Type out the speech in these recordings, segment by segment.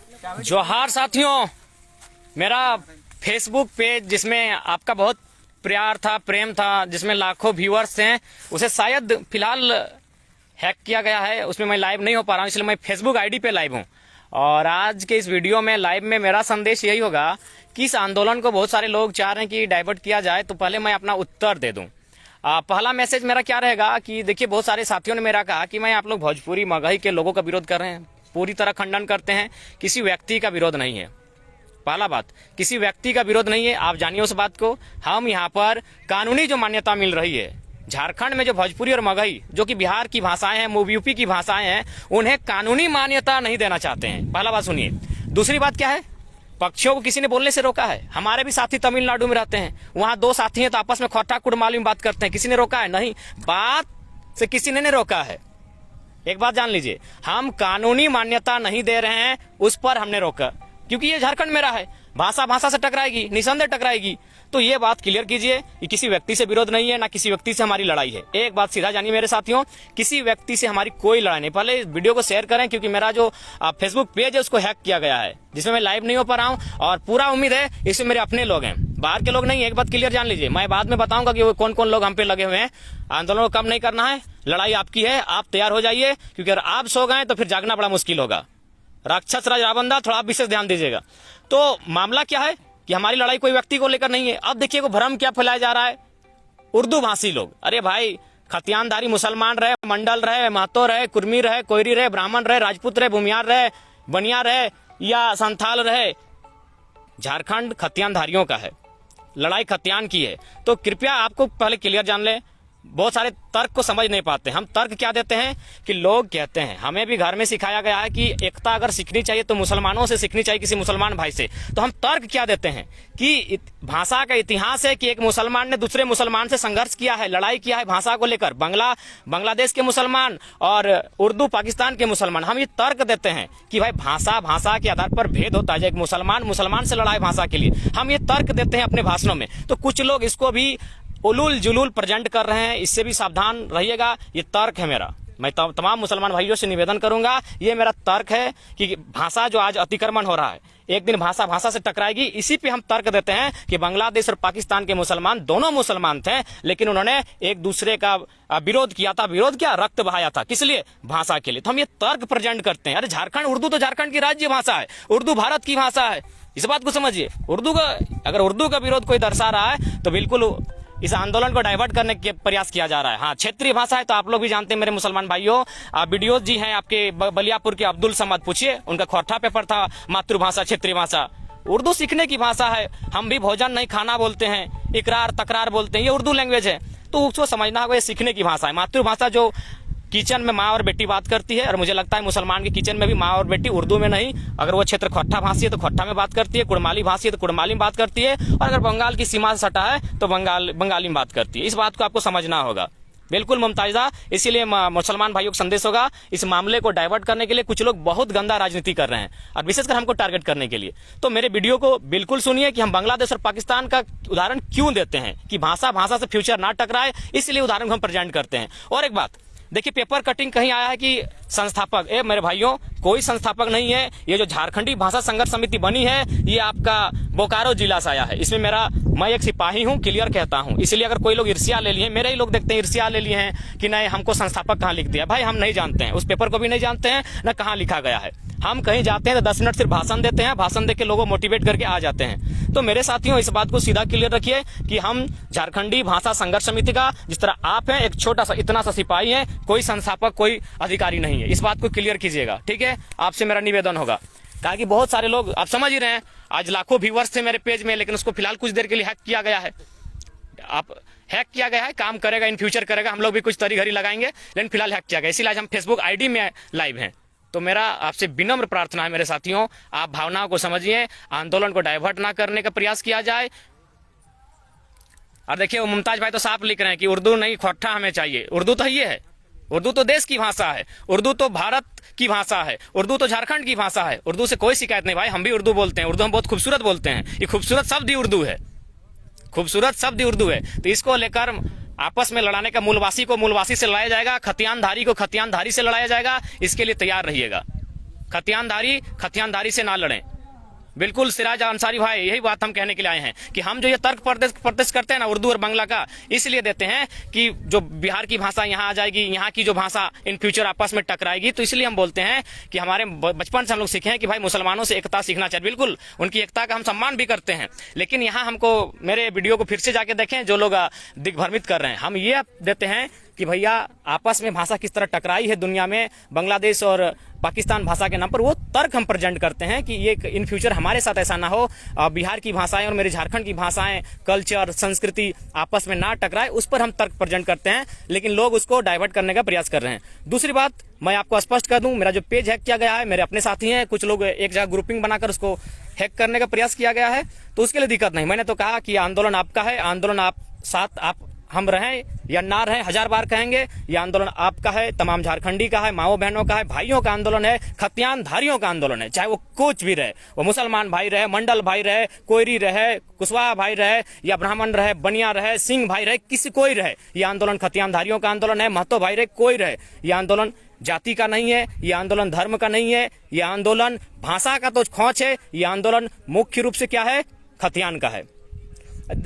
जोहार साथियों, मेरा फेसबुक पेज जिसमें आपका बहुत प्यार था, प्रेम था, जिसमें लाखों व्यूअर्स हैं, उसे शायद फिलहाल हैक किया गया है। उसमें मैं लाइव नहीं हो पा रहा हूँ, इसलिए मैं फेसबुक आईडी पे लाइव हूँ। और आज के इस वीडियो में लाइव में मेरा संदेश यही होगा कि इस आंदोलन को बहुत सारे लोग चाह रहे हैं कि डाइवर्ट किया जाए, तो पहले मैं अपना उत्तर दे दूं। पहला मैसेज मेरा क्या रहेगा कि देखिए, बहुत सारे साथियों ने मेरा कहा कि मैं आप लोग भोजपुरी मगही के लोगों का विरोध कर रहे हैं, पूरी तरह खंडन करते हैं। किसी व्यक्ति का विरोध नहीं है। पहला बात, किसी व्यक्ति का विरोध नहीं है, आप जानिए उस बात को। हम यहाँ पर कानूनी जो मान्यता मिल रही है, झारखंड में जो भोजपुरी और मगही जो कि बिहार की भाषाएं हैं, यूपी की भाषाएं हैं, उन्हें कानूनी मान्यता नहीं देना चाहते हैं। पहला बात सुनिए। दूसरी बात क्या है, पक्षियों को किसी ने बोलने से रोका है? हमारे भी साथी तमिलनाडु में रहते हैं, वहां दो साथी हैं तो आपस में खोटा कुड़माली में बात करते हैं, किसी ने रोका है? नहीं, बात से किसी ने नहीं रोका है। एक बात जान लीजिए, हम कानूनी मान्यता नहीं दे रहे हैं, उस पर हमने रोका, क्योंकि ये झारखंड मेरा है। भाषा भाषा से टकराएगी, निसंदेह टकराएगी। तो ये बात क्लियर कीजिए कि किसी व्यक्ति से विरोध नहीं है, ना किसी व्यक्ति से हमारी लड़ाई है। एक बात सीधा जानिए मेरे साथियों, किसी व्यक्ति से हमारी कोई लड़ाई नहीं। पहले इस वीडियो को शेयर करें, क्योंकि मेरा जो फेसबुक पेज है उसको हैक किया गया है, जिसमें मैं लाइव नहीं हो पा रहा हूँ। और पूरा उम्मीद है इसमें मेरे अपने लोग हैं, बाहर के लोग नहीं। एक बात क्लियर जान लीजिए, मैं बाद में बताऊंगा कि कौन कौन लोग हम पे लगे हुए हैं। आंदोलन को कम नहीं करना है, लड़ाई आपकी है, आप तैयार हो जाइए, क्योंकि अगर आप सो गए तो फिर जागना बड़ा मुश्किल होगा। राक्षस राज रावंदा, थोड़ा विशेष ध्यान दीजिएगा। तो मामला क्या है कि हमारी लड़ाई कोई व्यक्ति को लेकर नहीं है। अब देखिए को भ्रम क्या फैलाया जा रहा है, उर्दू भाषी लोग। अरे भाई, खतियानधारी मुसलमान रहे, मंडल रहे, महतो रहे, कुर्मी रहे, कोयरी रहे, ब्राह्मण रहे, राजपूत रहे, भूमियार रहे, बनिया रहे या संथाल रहे, झारखंड खतियानधारियों का है, लड़ाई खतियान की है। तो कृपया आपको पहले क्लियर जान ले, बहुत सारे तर्क को समझ नहीं पाते। हम तर्क क्या देते हैं कि लोग कहते हैं, हमें भी घर में सिखाया गया है कि एकता अगर सीखनी चाहिए तो मुसलमानों से सीखनी चाहिए, किसी मुसलमान भाई से। तो हम तर्क क्या देते हैं कि भाषा का इतिहास है कि एक मुसलमान ने दूसरे मुसलमान से संघर्ष किया है, लड़ाई किया है भाषा को लेकर। बांग्लादेश के मुसलमान और उर्दू पाकिस्तान के मुसलमान। हम ये तर्क देते हैं कि भाई भाषा के आधार पर भेद होता है, एक मुसलमान से लड़ाई भाषा के लिए। हम ये तर्क देते हैं अपने भाषणों में। तो कुछ लोग इसको भी उलूल जुलूल प्रेजेंट कर रहे हैं, इससे भी सावधान रहिएगा। ये तर्क है मेरा, मैं तमाम मुसलमान भाइयों से निवेदन करूंगा, ये मेरा तर्क है कि भाषा जो आज अतिक्रमण हो रहा है, एक दिन भाषा से टकराएगी। इसी पे हम तर्क देते हैं कि बांग्लादेश और पाकिस्तान के मुसलमान दोनों मुसलमान थे, लेकिन उन्होंने एक दूसरे का विरोध किया था। विरोध क्या? रक्त बहाया था। किस लिए? भाषा के लिए। तो हम ये तर्क प्रेजेंट करते हैं। अरे झारखंड, उर्दू तो झारखंड की राज्य भाषा है, उर्दू भारत की भाषा है, इस बात को समझिए। अगर उर्दू का विरोध कोई दर्शा रहा है तो बिल्कुल इस आंदोलन को डाइवर्ट करने के प्रयास किया जा रहा है। हाँ, क्षेत्रीय भाषा है तो आप लोग भी जानते हैं मेरे मुसलमान भाइयों। वीडियोज जी हैं आपके बलियापुर के अब्दुल समद, पूछिए, उनका खोटा पेपर था मातृभाषा क्षेत्रीय भाषा। उर्दू सीखने की भाषा है। हम भी भोजन नहीं खाना बोलते हैं, इकरार तकरार बोलते हैं, ये उर्दू लैंग्वेज है। तो उसको समझना होगा, ये सीखने की भाषा है। मातृभाषा जो किचन में माँ और बेटी बात करती है, और मुझे लगता है मुसलमान के किचन में भी माँ और बेटी उर्दू में नहीं, अगर वो क्षेत्र खोट्टा भाषी है तो खोट्टा में बात करती है, कुड़माली भाषी है तो कुड़माली में बात करती है, और अगर बंगाल की सीमा से सटा है तो बंगाली में बात करती है। इस बात को आपको समझना होगा, बिल्कुल मुमताज़ा। इसीलिए मुसलमान भाइयों को संदेश होगा, इस मामले को डाइवर्ट करने के लिए कुछ लोग बहुत गंदा राजनीति कर रहे हैं, और विशेषकर हमको टारगेट करने के लिए। तो मेरे वीडियो को बिल्कुल सुनिए कि हम बांग्लादेश और पाकिस्तान का उदाहरण क्यों देते हैं कि भाषा से फ्यूचर ना टकराए, इसलिए उदाहरण को हम प्रेजेंट करते हैं। और एक बात देखिए, पेपर कटिंग कहीं आया है कि संस्थापक, मेरे भाइयों, कोई संस्थापक नहीं है। ये जो झारखंडी भाषा संघर्ष समिति बनी है, ये आपका बोकारो जिला से आया है। इसमें मैं एक सिपाही हूँ, क्लियर कहता हूँ। इसलिए अगर कोई लोग ईर्ष्या ले लिए, मेरे ही लोग देखते हैं ईर्ष्या ले लिए हैं कि नहीं हमको संस्थापक कहाँ लिख दिया। भाई हम नहीं जानते हैं, उस पेपर को भी नहीं जानते हैं, न कहाँ लिखा गया है। हम कहीं जाते हैं तो 10 मिनट सिर्फ भाषण देते हैं, भाषण देके लोगों मोटिवेट करके आ जाते हैं। तो मेरे साथियों, इस बात को सीधा क्लियर रखिए कि हम झारखंडी भाषा संघर्ष समिति का, जिस तरह आप हैं एक छोटा सा इतना सा सिपाही है, कोई संस्थापक कोई अधिकारी नहीं है। इस बात को क्लियर कीजिएगा, ठीक है? आपसे मेरा निवेदन होगा, कहा कि बहुत सारे लोग, आप समझ ही रहे हैं, आज लाखों व्यूअर्स थे मेरे पेज में, लेकिन उसको फिलहाल कुछ देर के लिए हैक किया गया है। आप हैक किया गया है, काम करेगा, इन फ्यूचर करेगा, हम लोग भी कुछ तरी घड़ी लगाएंगे, लेकिन फिलहाल हैक किया गया। इसीलिए आज हम फेसबुक आईडी में लाइव हैं। तो मेरा आपसे विनम्र प्रार्थना है मेरे साथियों, आप भावनाओं को समझिए, आंदोलन को डाइवर्ट ना करने का प्रयास किया जाए। और देखिए, वो मुमताज भाई तो साफ लिख रहे हैं कि उर्दू नहीं, खोट्टा हमें चाहिए। उर्दू तो ये है, उर्दू तो देश की भाषा है, उर्दू तो भारत की भाषा है, उर्दू तो झारखंड की भाषा है। उर्दू से कोई शिकायत नहीं भाई, हम भी उर्दू बोलते हैं, उर्दू हम बहुत खूबसूरत बोलते हैं। ये खूबसूरत शब्द ही उर्दू है, खूबसूरत शब्द ही उर्दू है। तो इसको लेकर आपस में लड़ाने का, मूलवासी को मूलवासी से लड़ाया जाएगा, खतियानधारी को खतियानधारी से लड़ाया जाएगा, इसके लिए तैयार रहिएगा। खतियानदारी से ना लड़ें। बिल्कुल सिराज अंसारी भाई, यही बात हम कहने के लिए आए हैं कि हम जो ये तर्क प्रदर्शित करते हैं ना उर्दू और बांग्ला का, इसलिए देते हैं कि जो बिहार की भाषा यहाँ आ जाएगी, यहाँ की जो भाषा इन फ्यूचर आपस में टकराएगी, तो इसलिए हम बोलते हैं कि हमारे बचपन से हम लोग सीखे हैं कि भाई मुसलमानों से एकता सीखना चाहिए। बिल्कुल उनकी एकता का हम सम्मान भी करते हैं, लेकिन यहाँ हमको मेरे वीडियो को फिर से जाके देखें, जो लोग दिग्भ्रमित कर रहे हैं, हम ये देते हैं कि भैया आपस में भाषा किस तरह टकराई है दुनिया में, बांग्लादेश और पाकिस्तान भाषा के नाम पर, वो तर्क हम प्रेजेंट करते हैं कि ये इन फ्यूचर हमारे साथ ऐसा ना हो, बिहार की भाषाएं और मेरे झारखंड की भाषाएं, कल्चर, संस्कृति आपस में ना टकराए, उस पर हम तर्क प्रेजेंट करते हैं, लेकिन लोग उसको डाइवर्ट करने का प्रयास कर रहे हैं। दूसरी बात मैं आपको स्पष्ट कर दूं, मेरा जो पेज हैक किया गया है, मेरे अपने साथी हैं, कुछ लोग एक जगह ग्रुपिंग बनाकर उसको हैक करने का प्रयास किया गया है, तो उसके लिए दिक्कत नहीं। मैंने तो कहा कि आंदोलन आपका है, आंदोलन आप साथ आप हम रहें या ना रहें, 1000 बार कहेंगे, ये आंदोलन आपका है, तमाम झारखंडी का है, माओ बहनों का है, भाइयों का आंदोलन है, खतियानधारियों का आंदोलन है, चाहे वो कुछ भी रहे, वो मुसलमान भाई रहे, मंडल भाई रहे, कोयरी रहे, कुशवाहा भाई रहे, या ब्राह्मण रहे, बनिया रहे, सिंह भाई रहे, किसी कोई रहे, ये आंदोलन खतियानधारियों का आंदोलन है, महतो भाई रहे, कोई रहे, ये आंदोलन जाति का नहीं है, ये आंदोलन धर्म का नहीं है, ये आंदोलन भाषा का तो खौच है, ये आंदोलन मुख्य रूप से क्या है, खतियान का है।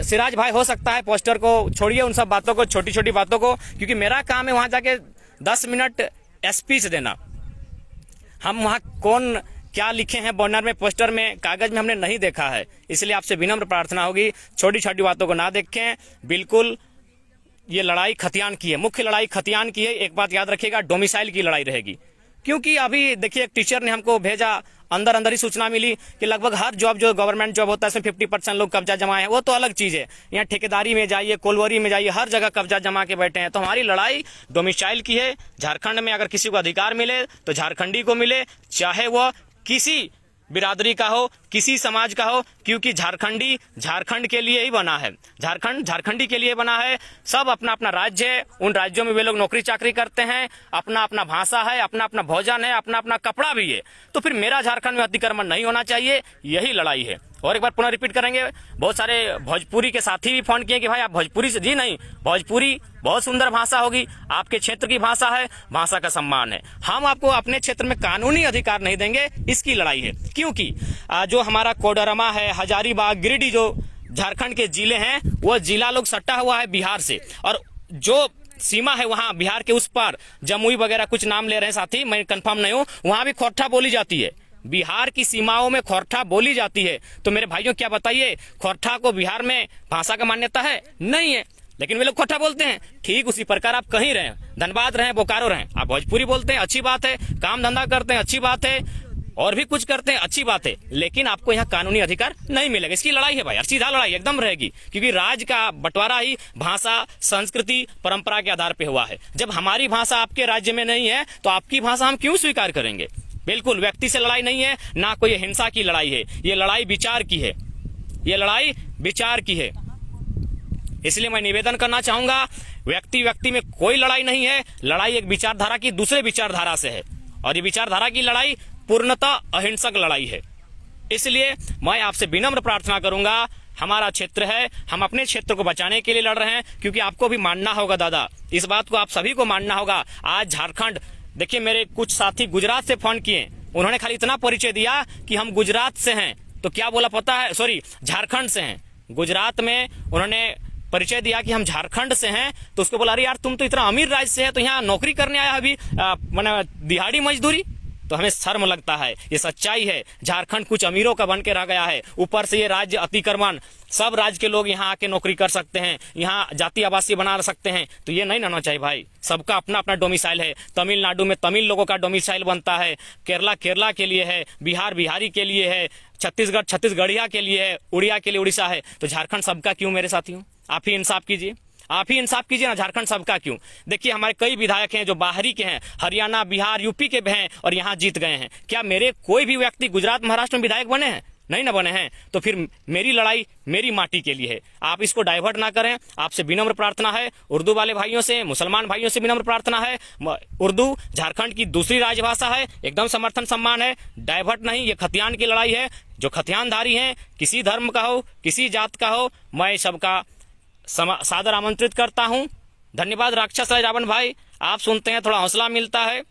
सिराज भाई हो सकता है पोस्टर को छोड़िए, उन सब बातों को, छोटी छोटी बातों को, क्योंकि मेरा काम है वहां जाके 10 मिनट स्पीच देना। हम वहां कौन क्या लिखे हैं बैनर में, पोस्टर में, कागज में हमने नहीं देखा है, इसलिए आपसे विनम्र प्रार्थना होगी छोटी छोटी बातों को ना देखें। बिल्कुल ये लड़ाई खतियान की है, मुख्य लड़ाई खतियान की है। एक बात याद रखिएगा, डोमिसाइल की लड़ाई रहेगी, क्योंकि अभी देखिए एक टीचर ने हमको भेजा, अंदर ही सूचना मिली कि लगभग हर जॉब जो गवर्नमेंट जॉब होता है इसमें 50% लोग कब्जा जमाए हैं, वो तो अलग चीज है। यहाँ ठेकेदारी में जाइए, कोलवरी में जाइए, हर जगह कब्जा जमा के बैठे हैं। तो हमारी लड़ाई डोमिसाइल की है। झारखंड में अगर किसी को अधिकार मिले तो झारखंडी को मिले, चाहे वह किसी बिरादरी का हो, किसी समाज का हो, क्योंकि झारखंडी झारखंड के लिए ही बना है, झारखंड झारखंडी के लिए बना है। सब अपना अपना राज्य है, उन राज्यों में वे लोग नौकरी चाकरी करते हैं, अपना अपना भाषा है, अपना अपना भोजन है, अपना अपना कपड़ा भी है। तो फिर मेरा झारखंड में अतिक्रमण नहीं होना चाहिए, यही लड़ाई है। और एक बार पुनः रिपीट करेंगे, बहुत सारे भोजपुरी के साथी भी फोन किए कि भाई आप भोजपुरी से, जी नहीं, भोजपुरी बहुत सुंदर भाषा होगी, आपके क्षेत्र की भाषा है, भाषा का सम्मान है। हम आपको अपने क्षेत्र में कानूनी अधिकार नहीं देंगे, इसकी लड़ाई है। क्योंकि जो हमारा कोडरमा है, हजारीबाग, गिरिडीह, जो झारखंड के जिले हैं, वो जिला लोग सटा हुआ है बिहार से, और जो सीमा है वहां बिहार के उस पार जमुई वगैरह कुछ नाम ले रहे हैं साथी, मैं कंफर्म नहीं हूं, वहां भी खोरठा बोली जाती है। बिहार की सीमाओं में खोरठा बोली जाती है। तो मेरे भाइयों क्या बताइए, खोरठा को बिहार में भाषा का मान्यता है? नहीं है, लेकिन वे लोग खोरठा बोलते हैं। ठीक उसी प्रकार आप कहीं रहे, धनबाद रहे, बोकारो रहे, आप भोजपुरी बोलते हैं, अच्छी बात है, काम धंधा करते हैं, अच्छी बात है, और भी कुछ करते हैं, अच्छी बात है, लेकिन आपको यहाँ कानूनी अधिकार नहीं मिलेगा। इसकी लड़ाई है भाई, सीधा लड़ाई एकदम रहेगी, क्योंकि राज्य का बंटवारा ही भाषा, संस्कृति, परंपरा के आधार पर हुआ है। जब हमारी भाषा आपके राज्य में नहीं है तो आपकी भाषा हम क्यों स्वीकार करेंगे? बिल्कुल व्यक्ति से लड़ाई नहीं है, ना कोई हिंसा की लड़ाई है, ये लड़ाई विचार की है, ये लड़ाई विचार की है। इसलिए मैं निवेदन करना चाहूंगा, व्यक्ति में कोई लड़ाई नहीं है, लड़ाई एक विचारधारा की दूसरे विचारधारा से है, और ये विचारधारा की लड़ाई पूर्णतः अहिंसक लड़ाई है। इसलिए मैं आपसे विनम्र प्रार्थना करूंगा, हमारा क्षेत्र है, हम अपने क्षेत्र को बचाने के लिए लड़ रहे हैं, क्योंकि आपको भी मानना होगा दादा, इस बात को आप सभी को मानना होगा। आज झारखंड, देखिए मेरे कुछ साथी गुजरात से फोन किए, उन्होंने खाली इतना परिचय दिया कि हम गुजरात से हैं, तो क्या बोला पता है, सॉरी झारखंड से हैं। गुजरात में उन्होंने परिचय दिया कि हम झारखंड से हैं, तो उसको बोला, अरे यार तुम तो इतना अमीर राज्य से है, तो यहाँ नौकरी करने आया अभी, मैंने दिहाड़ी मजदूरी। तो हमें शर्म लगता है, ये सच्चाई है। झारखंड कुछ अमीरों का बन के रह गया है, ऊपर से ये राज्य अतिक्रमण, सब राज्य के लोग यहाँ आके नौकरी कर सकते हैं, यहाँ जाति आवासीय बना सकते हैं, तो ये नहीं होना चाहिए भाई। सबका अपना अपना डोमिसाइल है। तमिलनाडु में तमिल लोगों का डोमिसाइल बनता है, केरला के लिए है, बिहार बिहारी के लिए है, छत्तीसगढ़ छत्तीसगढ़िया के लिए है, उड़िया के लिए उड़ीसा है, तो झारखंड सबका क्यों मेरे साथियों? आप ही इंसाफ कीजिए, आप ही इंसाफ कीजिए ना, झारखंड सबका क्यों? देखिए हमारे कई विधायक हैं जो बाहरी के हैं, हरियाणा, बिहार, यूपी के हैं, और यहाँ जीत गए हैं। क्या मेरे कोई भी व्यक्ति गुजरात, महाराष्ट्र में विधायक बने हैं? नहीं ना बने हैं। तो फिर मेरी लड़ाई मेरी माटी के लिए है, आप इसको डाइवर्ट ना करें। आपसे विनम्र प्रार्थना है, उर्दू वाले भाइयों से, मुसलमान भाइयों से विनम्र प्रार्थना है। उर्दू झारखंड की दूसरी राजभाषा है, एकदम समर्थन सम्मान है, डाइवर्ट नहीं। ये खतियान की लड़ाई है, जो खतियानधारी हैं, किसी धर्म का हो, किसी जात का हो, मैं सबका सादर आमंत्रित करता हूं। धन्यवाद राक्षस रावण भाई, आप सुनते हैं थोड़ा हौसला मिलता है।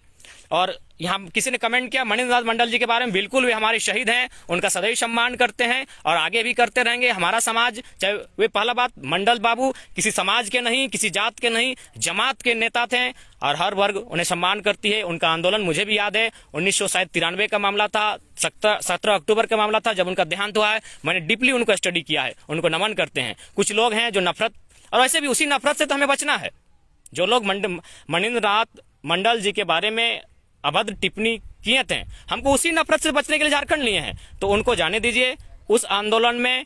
और यहाँ किसी ने कमेंट किया मणिन्द्र नाथ मंडल जी के बारे में, बिल्कुल वे हमारे शहीद हैं, उनका सदैव सम्मान करते हैं और आगे भी करते रहेंगे। हमारा समाज, चाहे वे पहला बात मंडल बाबू किसी समाज के नहीं, किसी जात के नहीं, जमात के नेता थे और हर वर्ग उन्हें सम्मान करती है। उनका आंदोलन मुझे भी याद है, 1993 का मामला था, 17 अक्टूबर का मामला था जब उनका देहांत हुआ है। मैंने डीपली उनको स्टडी किया है, उनको नमन करते हैं। कुछ लोग हैं जो नफरत, और वैसे भी उसी नफरत से तो हमें बचना है। जो लोग मणिन्द्र नाथ मंडल जी के बारे में अभद्र टिप्पणी किए थे, हमको उसी नफरत से बचने के लिए झारखंड लिए हैं, तो उनको जाने दीजिए। उस आंदोलन में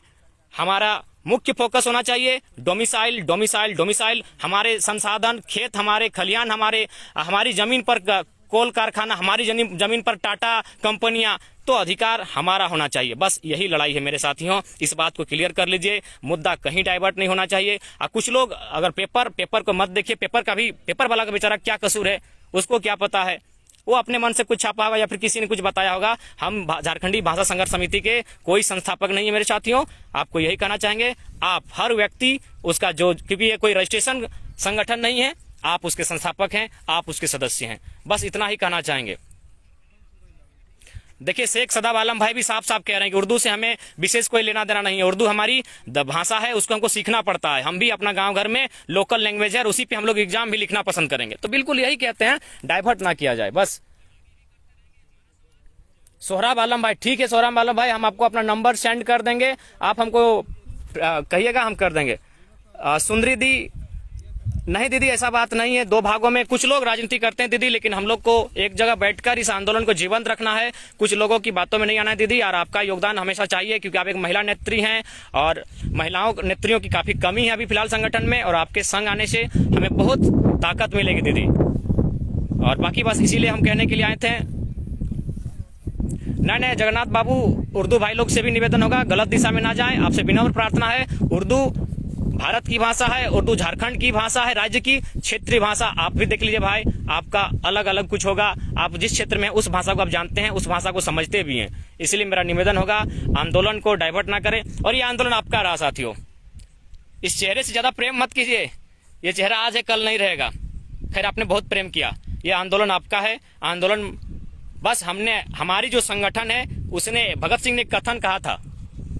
हमारा मुख्य फोकस होना चाहिए डोमिसाइल, डोमिसाइल, डोमिसाइल। हमारे संसाधन, खेत हमारे, खलियान हमारे, हमारी जमीन पर कोल कारखाना, हमारी जमीन पर टाटा कंपनियां, तो अधिकार हमारा होना चाहिए। बस यही लड़ाई है मेरे साथियों, इस बात को क्लियर कर लीजिए। मुद्दा कहीं डाइवर्ट नहीं होना चाहिए। कुछ लोग अगर पेपर को मत देखिए, पेपर वाला का बेचारा क्या कसूर है, उसको क्या पता है, वो अपने मन से कुछ छापा होगा या फिर किसी ने कुछ बताया होगा। हम झारखंडी भाषा संघर्ष समिति के कोई संस्थापक नहीं है मेरे साथियों। आपको यही कहना चाहेंगे, आप हर व्यक्ति उसका क्योंकि ये कोई रजिस्ट्रेशन संगठन नहीं है, आप उसके संस्थापक हैं, आप उसके सदस्य हैं, बस इतना ही कहना चाहेंगे। देखिए शेख सदाब आलम भाई भी साफ साफ कह रहे हैं कि उर्दू से हमें विशेष कोई लेना देना नहीं है। उर्दू हमारी भाषा है, उसको हमको सीखना पड़ता है। हम भी अपना गांव घर में लोकल लैंग्वेज है और उसी पे हम लोग एग्जाम भी लिखना पसंद करेंगे। तो बिल्कुल यही कहते हैं, डाइवर्ट ना किया जाए बस। सोहराब आलम भाई, ठीक है सोहराब आलम भाई, हम आपको अपना नंबर सेंड कर देंगे, आप हमको कहिएगा, हम कर देंगे। सुंदरी दी, नहीं दीदी ऐसा बात नहीं है। दो भागों में कुछ लोग राजनीति करते हैं दीदी, लेकिन हम लोग को एक जगह बैठकर इस आंदोलन को जीवंत रखना है। कुछ लोगों की बातों में नहीं आना है दीदी, और आपका योगदान हमेशा चाहिए क्योंकि आप एक महिला नेत्री हैं और महिलाओं नेत्रियों की काफी कमी है अभी फिलहाल संगठन में, और आपके संग आने से हमें बहुत ताकत मिलेगी दीदी। और बाकी बस इसीलिए हम कहने के लिए आए थे। नहीं जगन्नाथ बाबू, उर्दू भाई लोग से भी निवेदन होगा, गलत दिशा में ना जाएं, आपसे विनम्र प्रार्थना है। उर्दू भारत की भाषा है, उर्दू झारखंड की भाषा है, राज्य की क्षेत्रीय भाषा। आप भी देख लीजिए भाई, आपका अलग अलग कुछ होगा, आप जिस क्षेत्र में उस भाषा को आप जानते हैं, उस भाषा को समझते भी हैं। इसलिए मेरा निवेदन होगा, आंदोलन को डाइवर्ट ना करें। और ये आंदोलन आपका रहा साथियों, इस चेहरे से ज्यादा प्रेम मत कीजिए। ये चेहरा आज है कल नहीं रहेगा। खैर आपने बहुत प्रेम किया, ये आंदोलन आपका है। आंदोलन बस हमारी जो संगठन है उसने, भगत सिंह ने कथन कहा था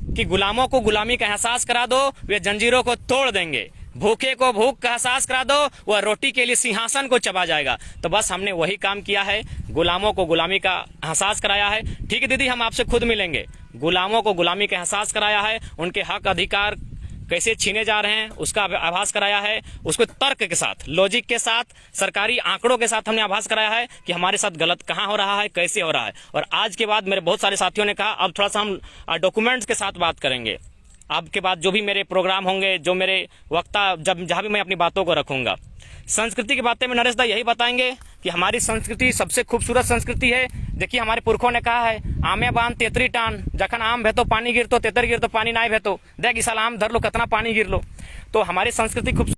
कि गुलामों को गुलामी का एहसास करा दो, वे जंजीरों को तोड़ देंगे। भूखे को भूख का एहसास करा दो, वह रोटी के लिए सिंहासन को चबा जाएगा। तो बस हमने वही काम किया है, गुलामों को गुलामी का एहसास कराया है। ठीक है दीदी, हम आपसे खुद मिलेंगे। गुलामों को गुलामी का एहसास कराया है, उनके हक अधिकार कैसे छीने जा रहे हैं उसका आभास कराया है। उसको तर्क के साथ, लॉजिक के साथ, सरकारी आंकड़ों के साथ हमने आभास कराया है कि हमारे साथ गलत कहाँ हो रहा है, कैसे हो रहा है। और आज के बाद मेरे बहुत सारे साथियों ने कहा अब थोड़ा सा हम डॉक्यूमेंट्स के साथ बात करेंगे। अब के बाद जो भी मेरे प्रोग्राम होंगे, जो मेरे वक्ता, जहाँ भी मैं अपनी बातों को रखूंगा, संस्कृति की बातें में नरेश दा यही बताएंगे कि हमारी संस्कृति सबसे खूबसूरत संस्कृति है। देखिए हमारे पुरखों ने कहा है, आमे बांध तेतरी टान, जखन आम भेतो पानी गिरतो, तेतर गिरतो पानी नाय भेतो। देख इस साल आम धर लो, कितना पानी गिर लो। तो हमारी संस्कृति खूब